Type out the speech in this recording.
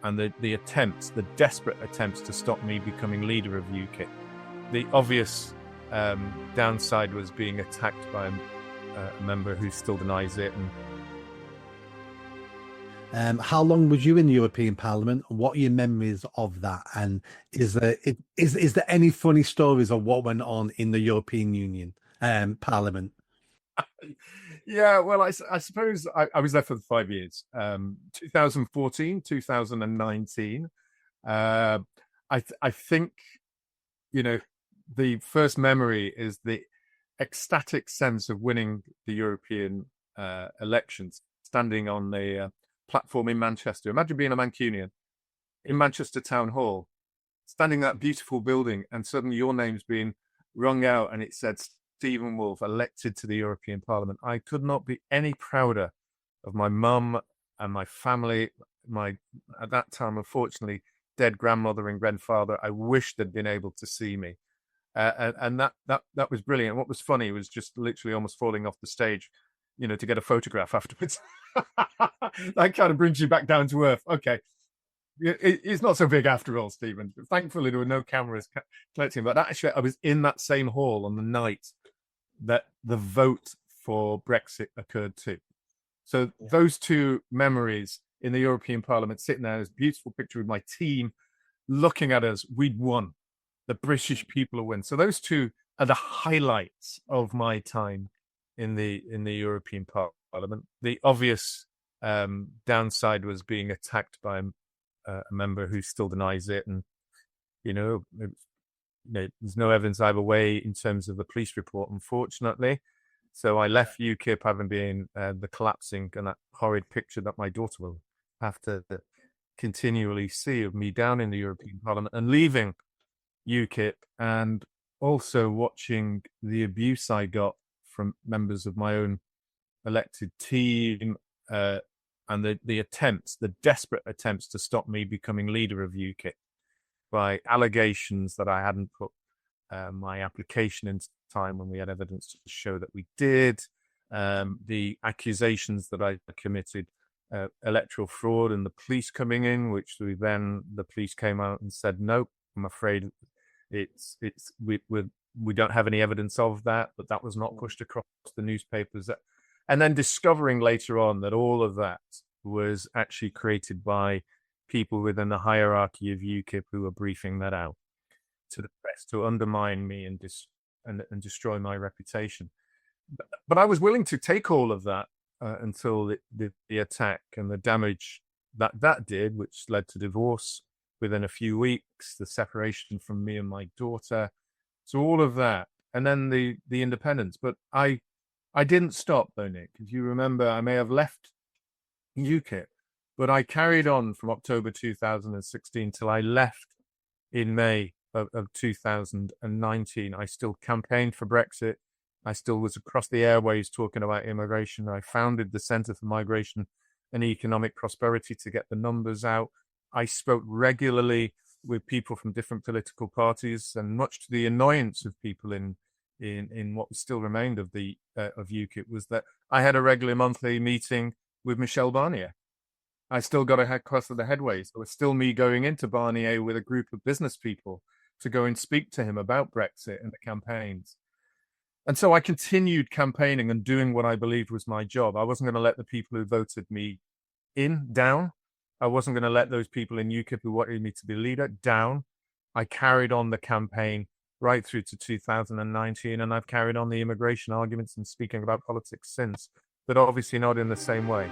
and the desperate attempts to stop me becoming leader of UKIP. The obvious downside was being attacked by a member who still denies it. And how long was you in the European Parliament, and what are your memories of that? And is there any funny stories of what went on in the European Union Parliament? Yeah, well, I suppose I was there for 5 years, 2014, 2019. I think, the first memory is the ecstatic sense of winning the European elections, standing on the platform in Manchester. Imagine being a Mancunian in Manchester Town Hall, standing in that beautiful building, and suddenly your name's being rung out and it said Stephen Wolfe elected to the European Parliament. I could not be any prouder of my mum and my family, my, at that time, unfortunately, dead grandmother and grandfather. I wish they'd been able to see me. And that was brilliant. What was funny was just literally almost falling off the stage, to get a photograph afterwards. That kind of brings you back down to earth. Okay. It's not so big after all, Stephen. Thankfully, there were no cameras collecting. But actually, I was in that same hall on the night that the vote for Brexit occurred too. So those two memories in the European Parliament, sitting there, this beautiful picture with my team looking at us, we'd won. The British people win. So those two are the highlights of my time in the European Parliament. The obvious downside was being attacked by a member who still denies it, and there's no evidence either way in terms of the police report, unfortunately. So I left UKIP, having been the collapsing and that horrid picture that my daughter will have to continually see of me down in the European Parliament, and leaving UKIP, and also watching the abuse I got from members of my own elected team, and the desperate attempts to stop me becoming leader of UKIP by allegations that I hadn't put my application in time when we had evidence to show that we did, the accusations that I committed electoral fraud, and the police coming in, which the police came out and said, no, I'm afraid we don't have any evidence of that, but that was not pushed across the newspapers. And then discovering later on that all of that was actually created by people within the hierarchy of UKIP who were briefing that out to the press to undermine me and destroy my reputation. But I was willing to take all of that until the attack and the damage that did, which led to divorce within a few weeks, the separation from me and my daughter. So all of that, and then the independence. But I didn't stop, though, Nick. If you remember, I may have left UKIP, but I carried on from October 2016 till I left in May of 2019. I still campaigned for Brexit. I still was across the airways talking about immigration. I founded the Centre for Migration and Economic Prosperity to get the numbers out. I spoke regularly with people from different political parties, and much to the annoyance of people in what still remained of UKIP, was that I had a regular monthly meeting with Michel Barnier. I still got a cross of the headways. It was still me going into Barnier with a group of business people to go and speak to him about Brexit and the campaigns. And so I continued campaigning and doing what I believed was my job. I wasn't going to let the people who voted me down. I wasn't going to let those people in UKIP who wanted me to be leader down. I carried on the campaign right through to 2019, and I've carried on the immigration arguments and speaking about politics since, but obviously not in the same way.